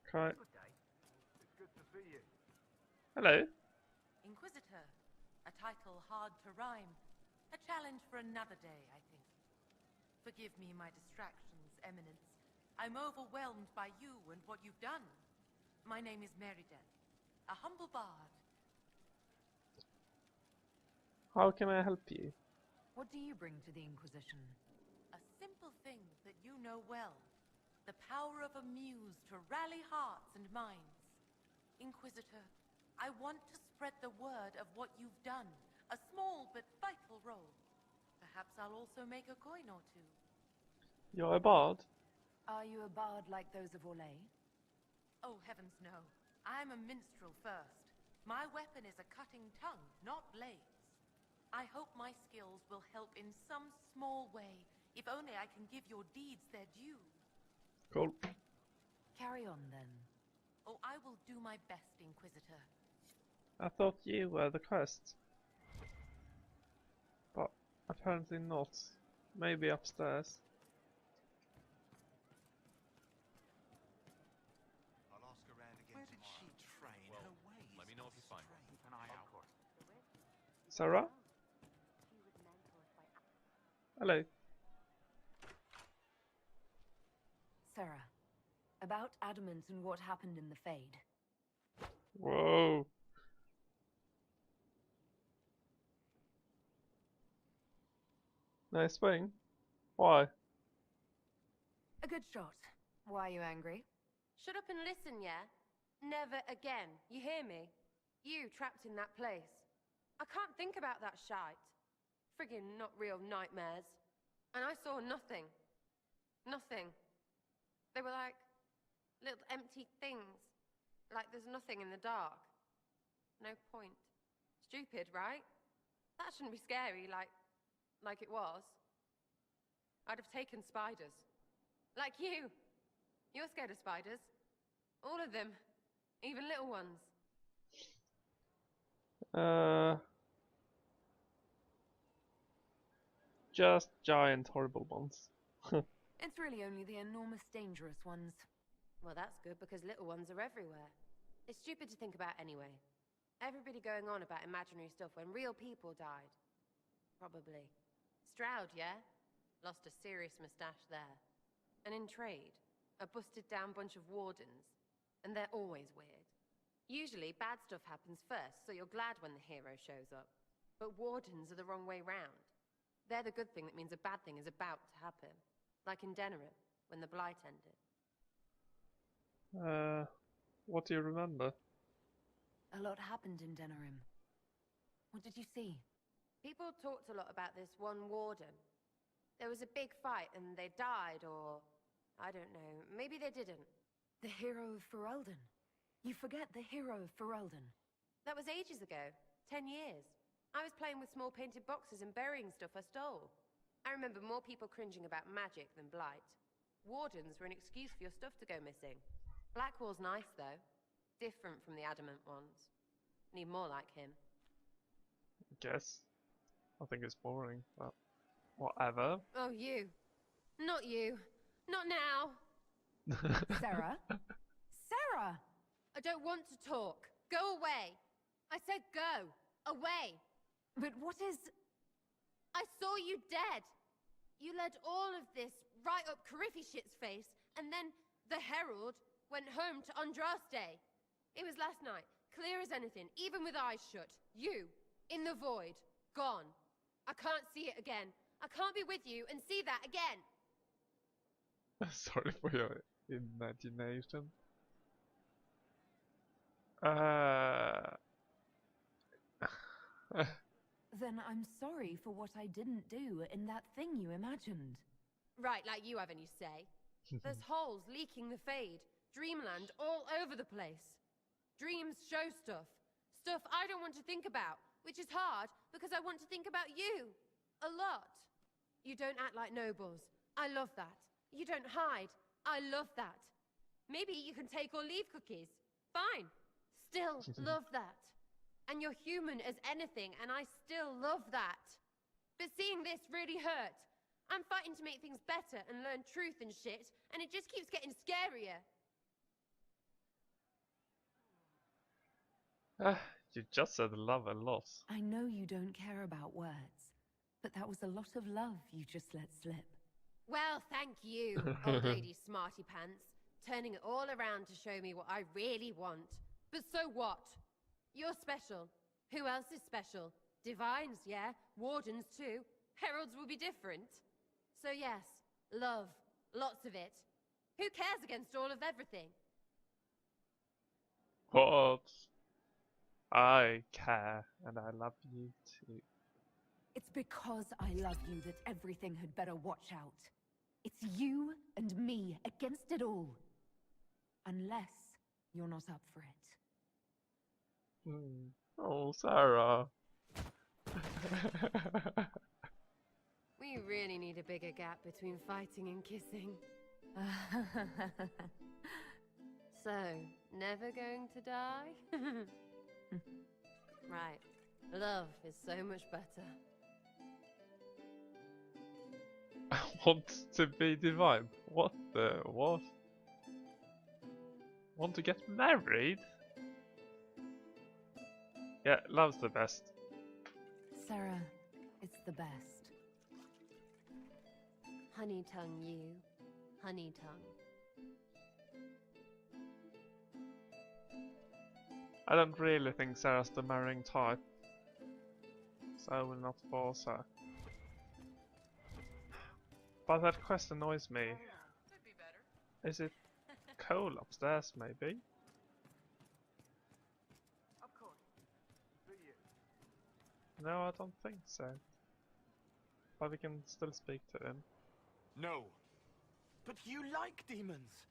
Okay. Good day. It's good to see you. Hello. Inquisitor. A title hard to rhyme. A challenge for another day, I think. Forgive me my distractions, Eminence. I'm overwhelmed by you and what you've done. My name is Meriden, a humble bard. How can I help you? What do you bring to the Inquisition? A simple thing that you know well. The power of a muse to rally hearts and minds. Inquisitor, I want to spread the word of what you've done. A small but vital role. Perhaps I'll also make a coin or two. You're a bard? Are you a bard like those of Orlais? Oh, heavens no. I'm a minstrel first. My weapon is a cutting tongue, not blades. I hope my skills will help in some small way, if only I can give your deeds their due. Cool. Carry on, then. Oh, I will do my best, Inquisitor. I thought you were the quest. But apparently not. Maybe upstairs. I'll ask around again. Where did she train? Well, Her ways let me know if you find one. Keep an eye out. Sarah? Hello. Sarah, about Adamant and what happened in the Fade. Whoa. Nice swing. Why? A good shot. Why are you angry? Shut up and listen, yeah? Never again. You hear me? You trapped in that place. I can't think about that shite. Friggin' not real nightmares. And I saw nothing. Nothing. They were like little empty things. Like there's nothing in the dark. No point. Stupid, right? That shouldn't be scary like it was. I'd have taken spiders. Like you. You're scared of spiders. All of them. Even little ones. Just giant horrible ones. It's really only the enormous dangerous ones. Well, that's good because little ones are everywhere. It's stupid to think about anyway. Everybody going on about imaginary stuff when real people died. Probably. Stroud, yeah? Lost a serious moustache there. And in trade, a busted down bunch of wardens. And they're always weird. Usually, bad stuff happens first, so you're glad when the hero shows up. But wardens are the wrong way round. They're the good thing that means a bad thing is about to happen. Like in Denerim, when the Blight ended. What do you remember? A lot happened in Denerim. What did you see? People talked a lot about this one warden. There was a big fight and they died, or... I don't know, maybe they didn't. The hero of Ferelden. You forget the hero of Ferelden. That was ages ago. 10 years. I was playing with small painted boxes and burying stuff I stole. I remember more people cringing about magic than Blight. Wardens were an excuse for your stuff to go missing. Blackwall's nice, though. Different from the Adamant ones. Need more like him. Guess. I think it's boring, but whatever. Oh, you. Not you. Not now. Sarah? Sarah! I don't want to talk. Go away. I said go. Away. But what is... I saw you dead. You led all of this right up Coryphy-shit's face, and then the Herald went home to Andraste. It was last night, clear as anything, even with eyes shut. You, in the void, gone. I can't see it again. I can't be with you and see that again. Sorry for your imagination. Then I'm sorry for what I didn't do in that thing you imagined. Right, like you have any say. There's holes leaking the Fade, Dreamland all over the place. Dreams show stuff. Stuff I don't want to think about, which is hard because I want to think about you. A lot. You don't act like nobles. I love that. You don't hide. I love that. Maybe you can take or leave cookies. Fine. Still love that. And you're human as anything, and I still love that. But seeing this really hurt. I'm fighting to make things better and learn truth and shit, and it just keeps getting scarier. You just said love a lot. I know you don't care about words, but that was a lot of love you just let slip. Well, thank you, old lady smarty pants, turning it all around to show me what I really want. But so what? You're special. Who else is special? Divines, yeah. Wardens, too. Heralds will be different. So yes, love. Lots of it. Who cares against all of everything? What? I care, and I love you too. It's because I love you that everything had better watch out. It's you and me against it all. Unless you're not up for it. Oh, Sarah. We really need a bigger gap between fighting and kissing. So, never going to die? Right. Love is so much better. I want to be divine. What the what? Want to get married? Yeah, love's the best. Sarah, it's the best. Honey tongue you. Honey tongue. I don't really think Sarah's the marrying type, so I will not force her. But that quest annoys me. Could be better. Is it cold upstairs, maybe? Of course. Be you. No, I don't think so. But we can still speak to him. No. But you like demons.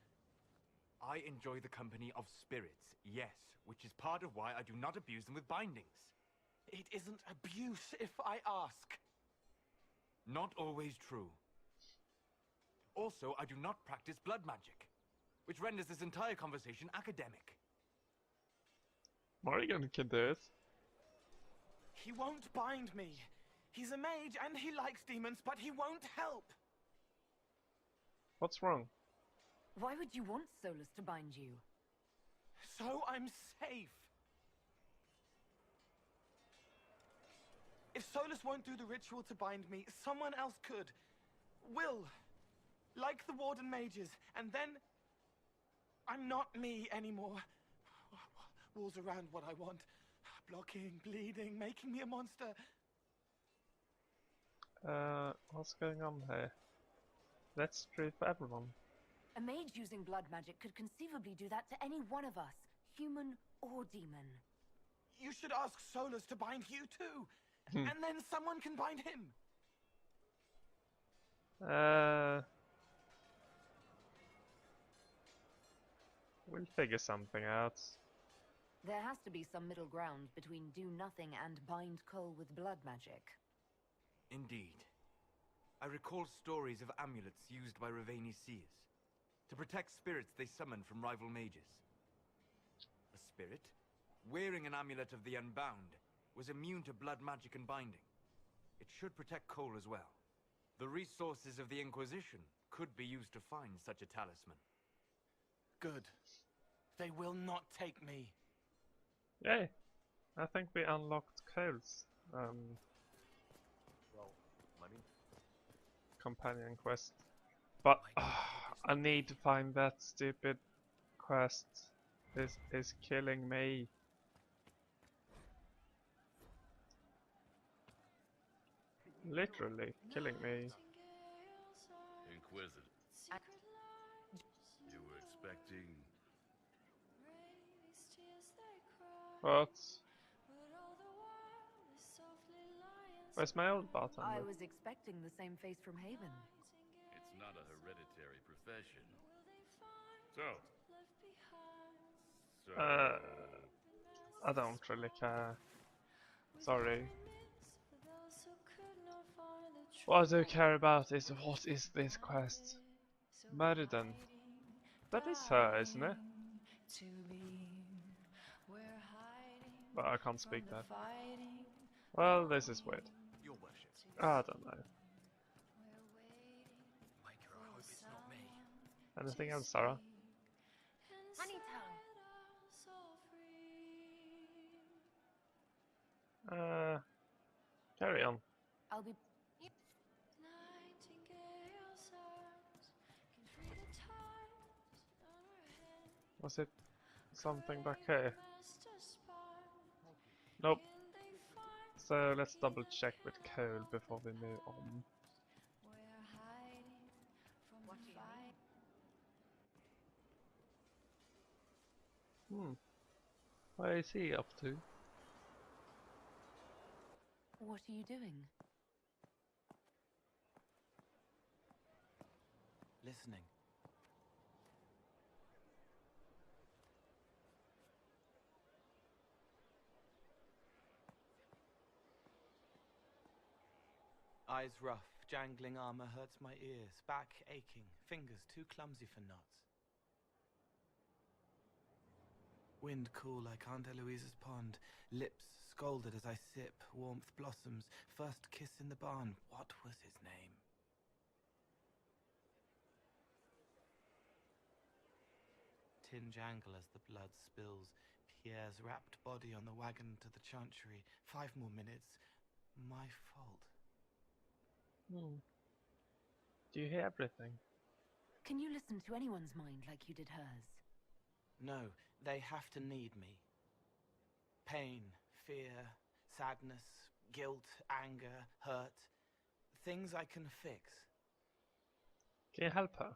I enjoy the company of spirits, yes, which is part of why I do not abuse them with bindings. It isn't abuse if I ask. Not always true. Also, I do not practice blood magic, which renders this entire conversation academic. Morrigan can do it. He won't bind me. He's a mage and he likes demons, but he won't help. What's wrong? Why would you want Solus to bind you? So I'm safe. If Solus won't do the ritual to bind me, someone else could. Will. Like the Warden mages. And then I'm not me anymore. Walls around what I want. Blocking, bleeding, making me a monster. What's going on here? That's true for everyone. A mage using blood magic could conceivably do that to any one of us, human or demon. You should ask Solus to bind you too. And then someone can bind him. We'll figure something out. There has to be some middle ground between do nothing and bind Cole with blood magic. Indeed. I recall stories of amulets used by Raveni seers to protect spirits they summon from rival mages. A spirit, wearing an amulet of the Unbound, was immune to blood magic and binding. It should protect Cole as well. The resources of the Inquisition could be used to find such a talisman. Good. They will not take me. Yay! I think we unlocked Cole's Well, money. companion quest. But I need to find that stupid quest. This is killing me. Literally killing me. Inquisitor. You were expecting... What? Where's my old I bartender? was expecting the same face from Haven. It's not a hereditary profession. So... I don't really care. Sorry. What I do care about is what is this quest? Murderden. That is her, isn't it? But I can't speak that. Well, this is weird. Your worship. I don't know. Micah, I hope it's not me. Anything else, Sarah? Honey tongue. Carry on. I'll be... Was it something back here? Nope. So let's double check with Cole before we move on. What do you mean? What is he up to? What are you doing? Listening. Eyes rough, jangling armor hurts my ears, back aching, fingers too clumsy for knots. Wind cool like Aunt Eloise's pond, lips scalded as I sip, warmth blossoms, first kiss in the barn, what was his name? Tin jangle as the blood spills, Pierre's wrapped body on the wagon to the chantry, 5 more minutes, my fault. Do you hear everything? Can you listen to anyone's mind like you did hers? No, they have to need me. Pain, fear, sadness, guilt, anger, hurt. Things I can fix. Can you help her?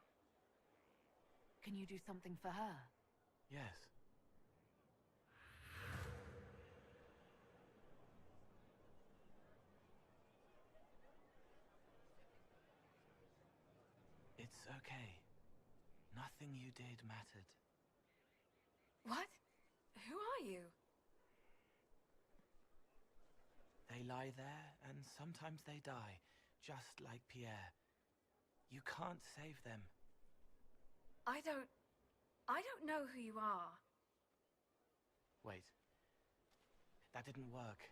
Can you do something for her? Yes. It's okay. Nothing you did mattered. What? Who are you? They lie there, and sometimes they die, just like Pierre. You can't save them. I don't know who you are. Wait. That didn't work.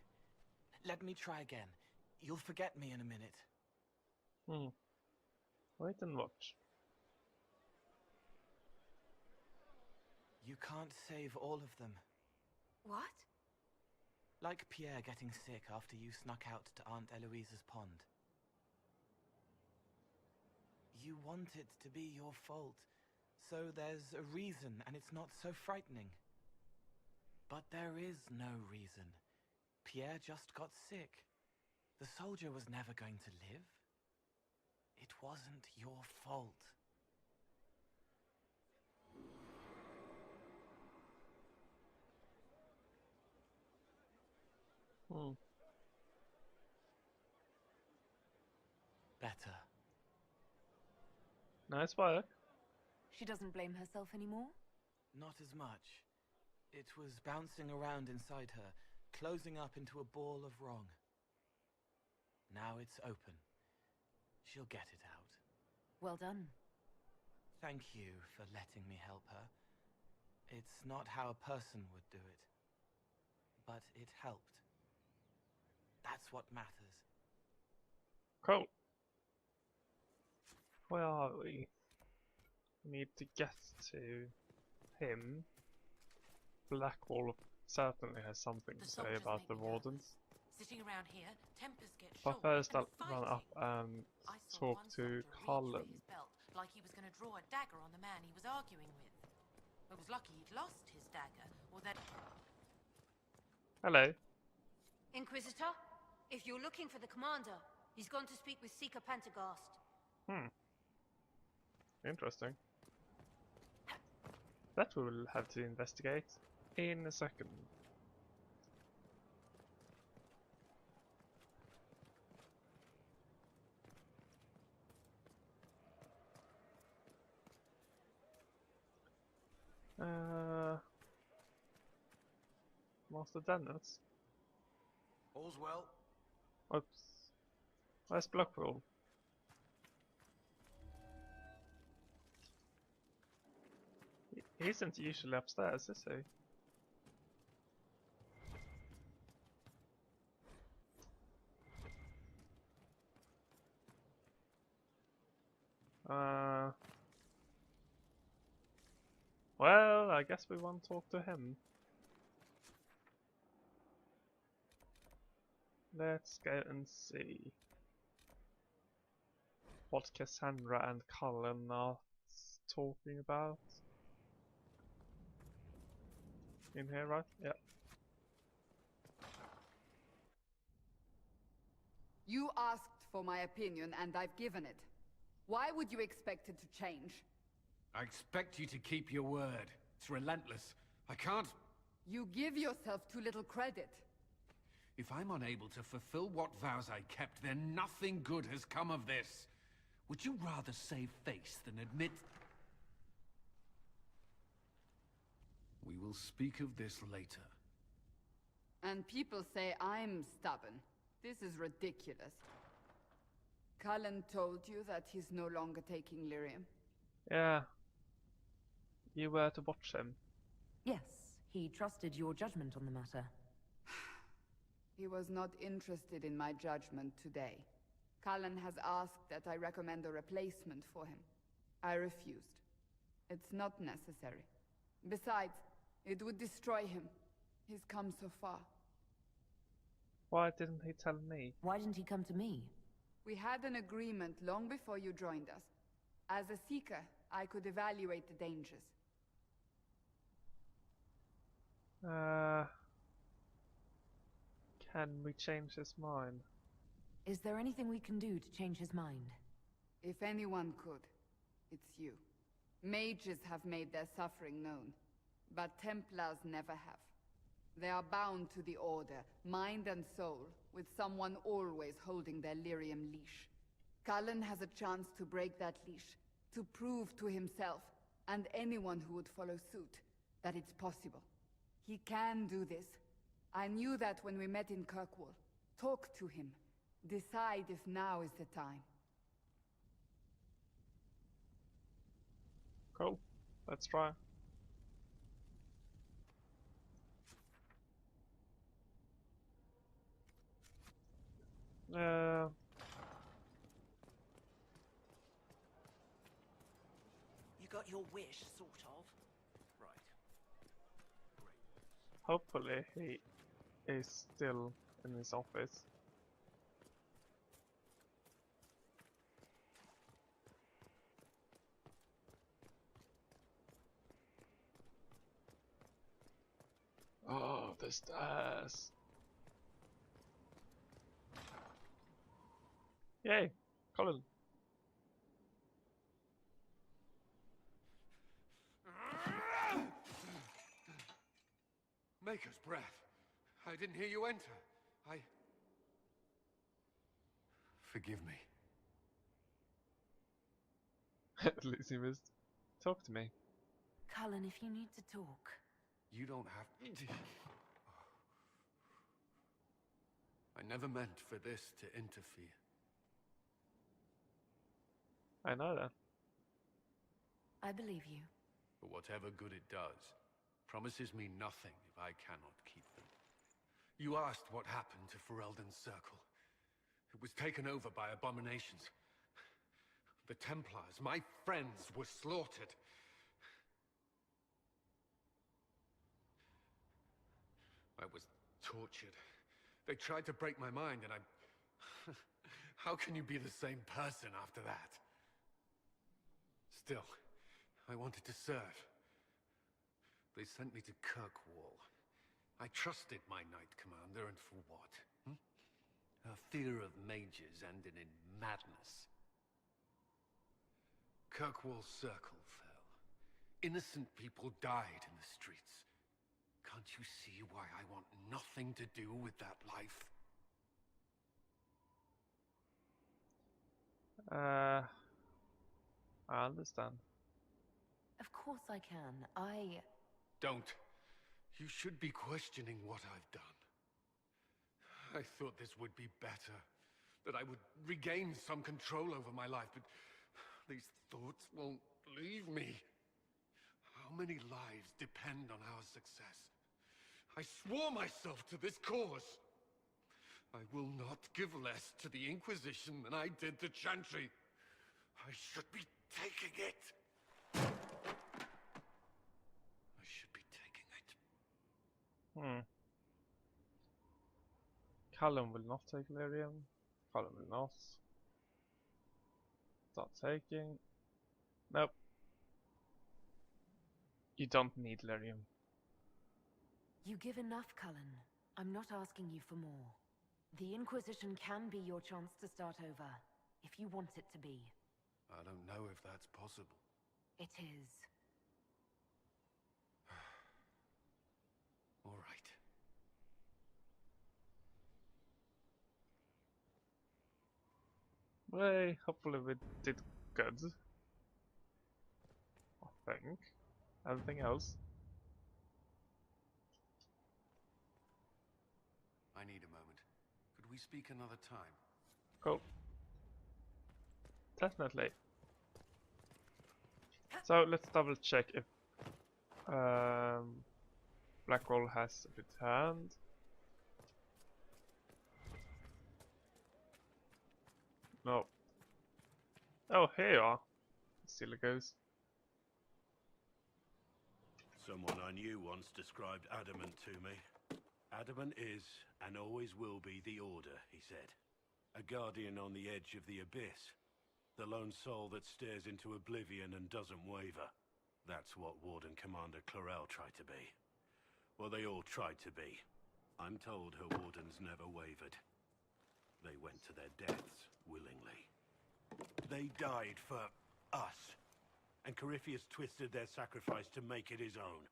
Let me try again. You'll forget me in a minute. Wait and watch. You can't save all of them. What? Like Pierre getting sick after you snuck out to Aunt Eloise's pond. You want it to be your fault, so there's a reason and it's not so frightening. But there is no reason. Pierre just got sick. The soldier was never going to live. It wasn't your fault. Better. Nice work. She doesn't blame herself anymore? Not as much. It was bouncing around inside her, closing up into a ball of wrong. Now it's open. She'll get it out. Well done. Thank you for letting me help her. It's not how a person would do it. But it helped. That's what matters. Cool. Where are we? We need to get to him. Blackwall certainly has something to say about the wardens. Sitting around here, tempers get But short first and I'll run up and I saw talk one to soldier reach Cullen. for his belt, like he was going to draw a dagger on the man he was arguing with. It was lucky he'd lost his dagger, or that... Hello. Inquisitor? If you're looking for the commander, he's gone to speak with Seeker Pentagast. Interesting. That we will have to investigate in a second. Master Dennis? All's well. Oops. Where's Blackwall? He isn't usually upstairs, is he? Well, I guess we won't talk to him. Let's go and see what Cassandra and Cullen are talking about. In here, right? Yeah. You asked for my opinion, and I've given it. Why would you expect it to change? I expect you to keep your word. It's relentless. I can't... You give yourself too little credit. If I'm unable to fulfill what vows I kept, then nothing good has come of this. Would you rather save face than admit... We will speak of this later. And people say I'm stubborn. This is ridiculous. Cullen told you that he's no longer taking lyrium? Yeah. You were to watch him. Yes, he trusted your judgment on the matter. He was not interested in my judgment today. Cullen has asked that I recommend a replacement for him. I refused. It's not necessary. Besides, it would destroy him. He's come so far. Why didn't he tell me? Why didn't he come to me? We had an agreement long before you joined us. As a Seeker, I could evaluate the dangers. Can we change his mind? Is there anything we can do to change his mind? If anyone could, it's you. Mages have made their suffering known, but Templars never have. They are bound to the Order, mind and soul, with someone always holding their lyrium leash. Cullen has a chance to break that leash, to prove to himself, and anyone who would follow suit, that it's possible. He can do this. I knew that when we met in Kirkwall. Talk to him. Decide if now is the time. Cool. Let's try. You got your wish, sort of. Right. Hopefully he is still in his office. Oh, the stairs. Yay, Colin. Maker's breath. I didn't hear you enter. Forgive me. At least he missed. Talk to me. Cullen, if you need to talk. You don't have... I never meant for this to interfere. I know that. I believe you. But whatever good it does, promises me nothing if I cannot keep them. You asked what happened to Ferelden's Circle. It was taken over by abominations. The Templars, my friends, were slaughtered. I was tortured. They tried to break my mind, and I... How can you be the same person after that? Still, I wanted to serve. They sent me to Kirkwall. I trusted my Knight Commander, and for what? Her fear of mages ended in madness. Kirkwall Circle fell. Innocent people died in the streets. Can't you see why I want nothing to do with that life? I understand. Of course I can. Don't. You should be questioning what I've done. I thought this would be better. That I would regain some control over my life, but these thoughts won't leave me. How many lives depend on our success? I swore myself to this cause. I will not give less to the Inquisition than I did to Chantry. I should be taking it. I should be taking it. Callum will not take lyrium. Callum will not. Start taking. Nope. You don't need lyrium. You give enough, Cullen. I'm not asking you for more. The Inquisition can be your chance to start over, if you want it to be. I don't know if that's possible. It is. All right. Well, hopefully we did good. I think. Anything else? I need a moment. Could we speak another time? Cool. Definitely. So let's double check if Blackwall has returned. No. Oh, here you are. Still it goes. Someone I knew once described Adamant to me. Adamant is, and always will be, the Order, he said. A guardian on the edge of the abyss. The lone soul that stares into oblivion and doesn't waver. That's what Warden Commander Clarel tried to be. Well, they all tried to be. I'm told her wardens never wavered. They went to their deaths willingly. They died for us. And Corypheus twisted their sacrifice to make it his own.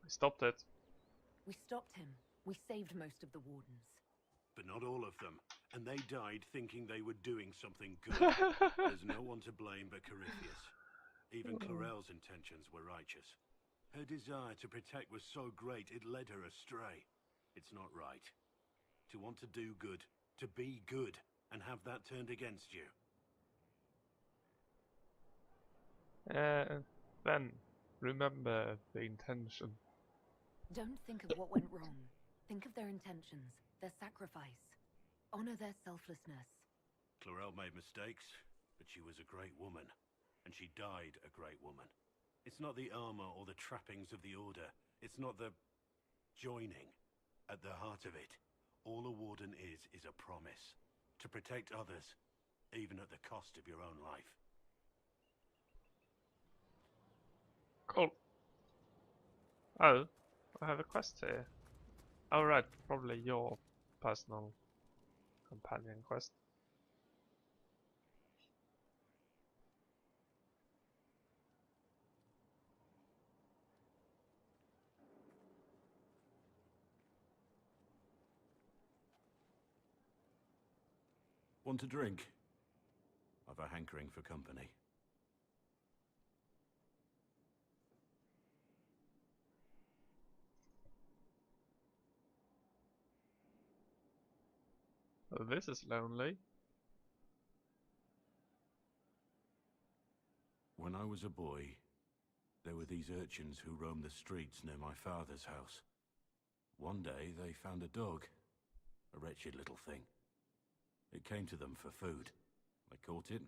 We stopped it. We stopped him. We saved most of the Wardens. But not all of them. And they died thinking they were doing something good. There's no one to blame but Corypheus. Even Clarel's intentions were righteous. Her desire to protect was so great it led her astray. It's not right. To want to do good, to be good, and have that turned against you. Then, remember the intention. Don't think of what went wrong. Think of their intentions, their sacrifice. Honor their selflessness. Clarel made mistakes, but she was a great woman. And she died a great woman. It's not the armor or the trappings of the Order. It's not the joining. At the heart of it, all a Warden is a promise. To protect others, even at the cost of your own life. Cool. Oh, I have a quest here. Oh right, probably your personal companion quest. Want a drink? I've a hankering for company. Oh, this is lonely. When I was a boy, there were these urchins who roamed the streets near my father's house. One day they found a dog, a wretched little thing. It came to them for food. They caught it,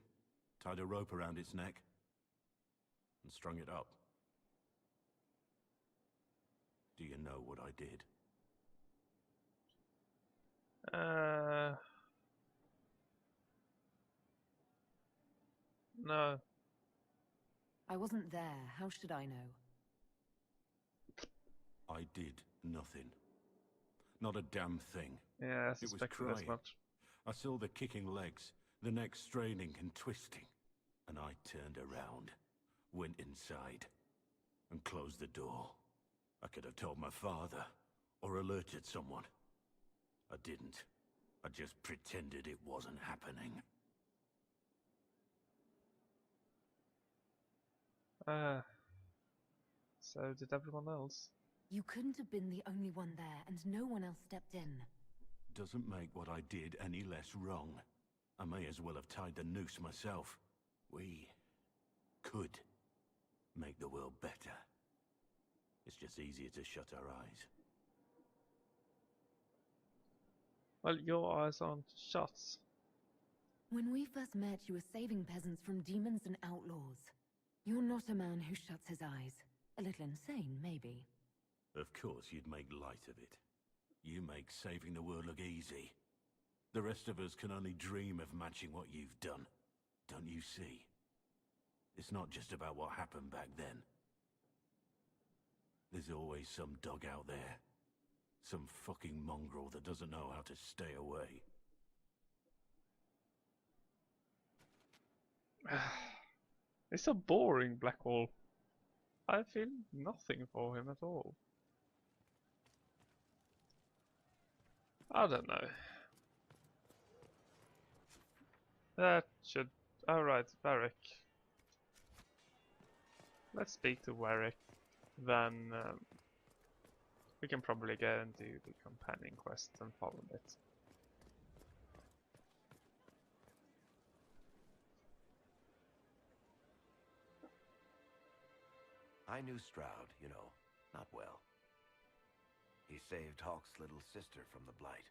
tied a rope around its neck, and strung it up. Do you know what I did? No. I wasn't there. How should I know? I did nothing. Not a damn thing. Yeah, I It was suspected as crying. much. I saw the kicking legs, the neck straining and twisting, and I turned around, went inside, and closed the door. I could have told my father, or alerted someone. I didn't. I just pretended it wasn't happening. So did everyone else? You couldn't have been the only one there, and no one else stepped in. Doesn't make what I did any less wrong. I may as well have tied the noose myself. We could make the world better. It's just easier to shut our eyes. Well, your eyes aren't shut. When we first met, you were saving peasants from demons and outlaws. You're not a man who shuts his eyes. A little insane, maybe. Of course you'd make light of it. You make saving the world look easy. The rest of us can only dream of matching what you've done. Don't you see? It's not just about what happened back then. There's always some dog out there. Some fucking mongrel that doesn't know how to stay away. It's so boring, Blackwall. I feel nothing for him at all. I don't know. That should... Alright, Varric. Let's speak to Warwick. Then we can probably get into the companion quest and follow it. I knew Stroud, you know, not well. He saved Hawk's little sister from the Blight.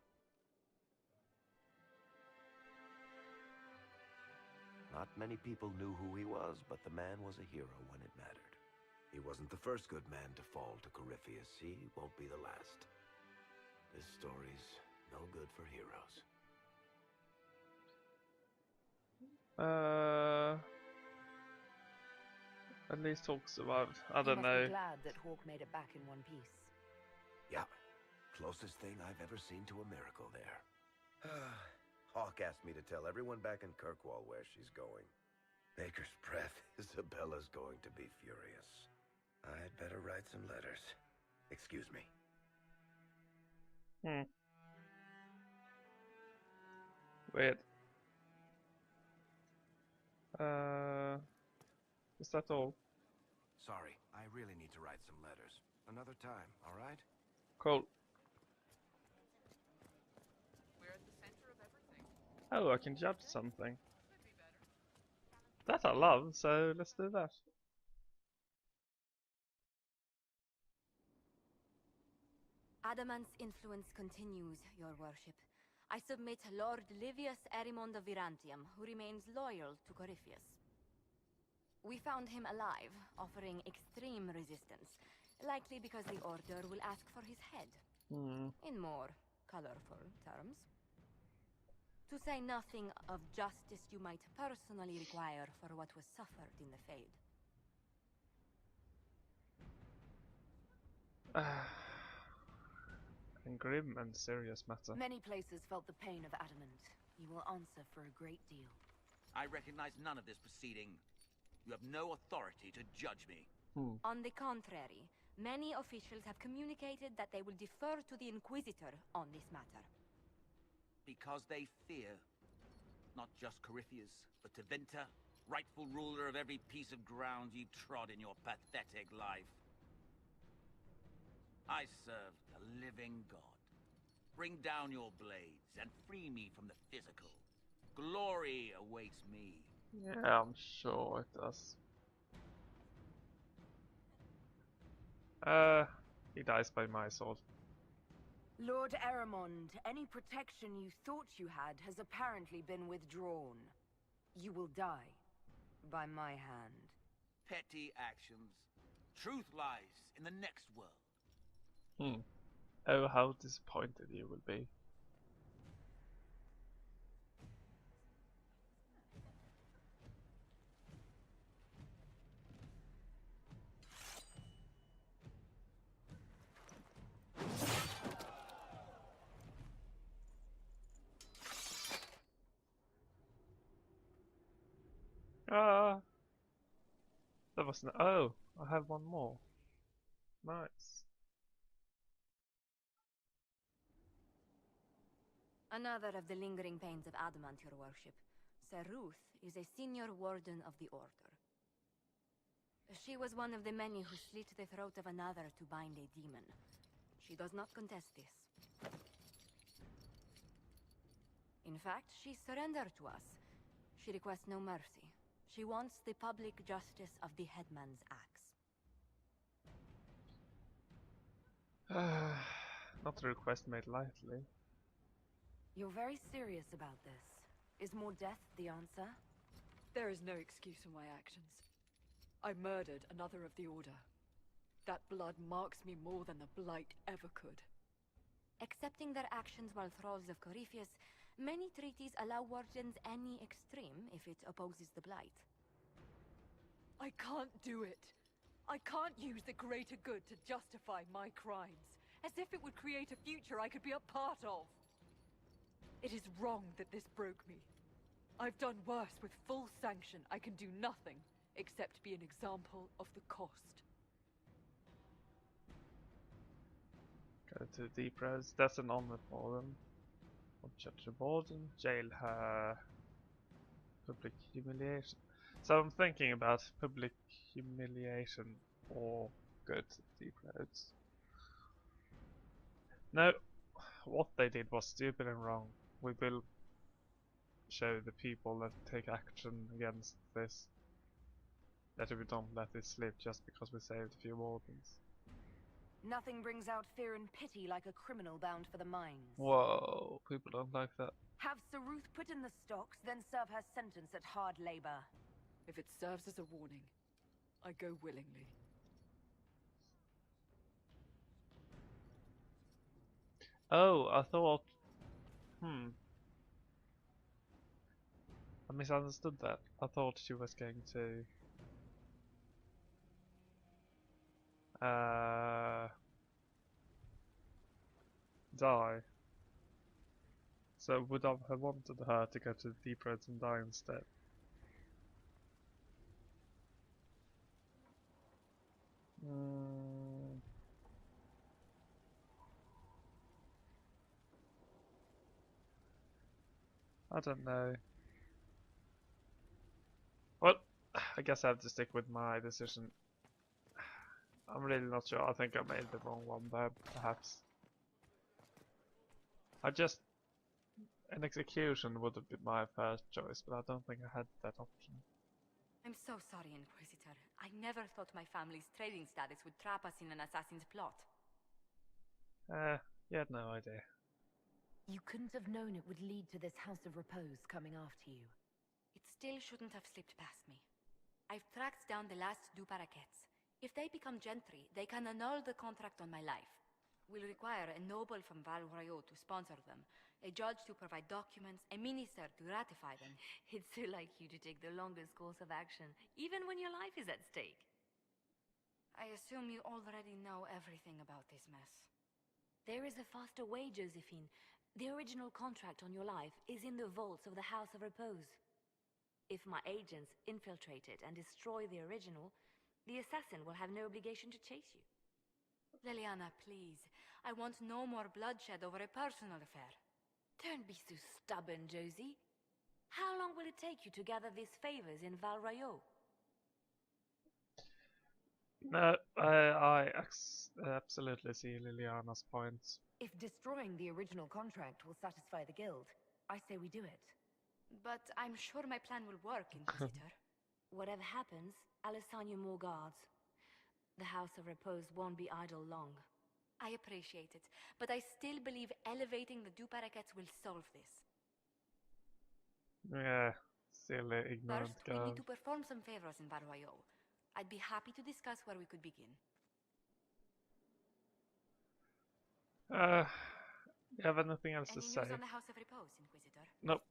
Not many people knew who he was, but the man was a hero when it mattered. He wasn't the first good man to fall to Corypheus. He won't be the last. This story's no good for heroes. At least Hawk survived. I You don't must know. be glad that Hawk made it back in one piece. Yeah, closest thing I've ever seen to a miracle there. Hawk asked me to tell everyone back in Kirkwall where she's going. Baker's breath, Isabella's going to be furious. I'd better write some letters. Excuse me. Weird. Is that all? Sorry, I really need to write some letters. Another time, all right? Cool. We're at the center of everything. Oh, I can judge something. That I love, so let's do that. Adamant's influence continues, your worship. I submit Lord Livius Erimond of Virantium, who remains loyal to Corypheus. We found him alive, offering extreme resistance, likely because the Order will ask for his head. In more colorful terms. To say nothing of justice you might personally require for what was suffered in the Fade. A grim and serious matter. Many places felt the pain of Adamant. You will answer for a great deal. I recognize none of this proceeding. You have no authority to judge me. On the contrary, many officials have communicated that they will defer to the Inquisitor on this matter. Because they fear not just Corypheus, but Tevinter, rightful ruler of every piece of ground you trod in your pathetic life. I serve the living God. Bring down your blades and free me from the physical. Glory awaits me. Yeah, I'm sure it does. He dies by my sword. Lord Erimond, any protection you thought you had has apparently been withdrawn. You will die by my hand. Petty actions. Truth lies in the next world. Oh, how disappointed you will be. That was oh, I have one more. Nice. Another of the lingering pains of Adamant, your worship. Sir Ruth is a senior warden of the Order. She was one of the many who slit the throat of another to bind a demon. She does not contest this. In fact, she surrendered to us. She requests no mercy. She wants the public justice of the headman's axe. Not a request made lightly. You're very serious about this. Is more death the answer? There is no excuse for my actions. I murdered another of the Order. That blood marks me more than the Blight ever could. Accepting their actions while thralls of Corypheus, many treaties allow wardens any extreme if it opposes the Blight. I can't do it. I can't use the greater good to justify my crimes, as if it would create a future I could be a part of. It is wrong that this broke me. I've done worse with full sanction. I can do nothing except be an example of the cost. Go to deep res. That's an honor for them. Judge the warden, jail her. Public humiliation. So I'm thinking about public humiliation or good deep roads. No, what they did was stupid and wrong. We will show the people that take action against this that we don't let it slip just because we saved a few wardens. Nothing brings out fear and pity like a criminal bound for the mines. Whoa, people don't like that. Have Saruth put in the stocks, then serve her sentence at hard labor. If it serves as a warning, I go willingly. Oh, I thought... I misunderstood that. I thought she was going to... die. So would I have wanted her to go to the deep roads and die instead? I don't know. Well, I guess I have to stick with my decision. I'm really not sure. I think I made the wrong one there, perhaps. An execution would have been my first choice, but I don't think I had that option. I'm so sorry, Inquisitor. I never thought my family's trading status would trap us in an assassin's plot. You had no idea. You couldn't have known it would lead to this House of Repose coming after you. It still shouldn't have slipped past me. I've tracked down the last du Paraquets. If they become gentry, they can annul the contract on my life. We'll require a noble from Val Royaux to sponsor them, a judge to provide documents, a minister to ratify them. It's so like you to take the longest course of action, even when your life is at stake. I assume you already know everything about this mess. There is a faster way, Josephine. The original contract on your life is in the vaults of the House of Repose. If my agents infiltrate it and destroy the original, the assassin will have no obligation to chase you. Leliana, please. I want no more bloodshed over a personal affair. Don't be so stubborn, Josie. How long will it take you to gather these favors in Val Royaux? No, I absolutely see Liliana's points. If destroying the original contract will satisfy the guild, I say we do it. But I'm sure my plan will work, Inquisitor. Whatever happens, I'll assign you more guards. The House of Repose won't be idle long. I appreciate it, but I still believe elevating the du Paraquets will solve this. Yeah, silly, ignorant First, girl. we need to perform some favors in Val Royaux. I'd be happy to discuss where we could begin. You have anything else to Any say? news on the House of Repose, Inquisitor? Nope.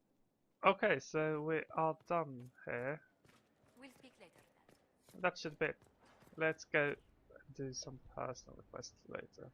Okay, so we are done here. We'll speak later then. That should be it. Let's go and do some personal quests later.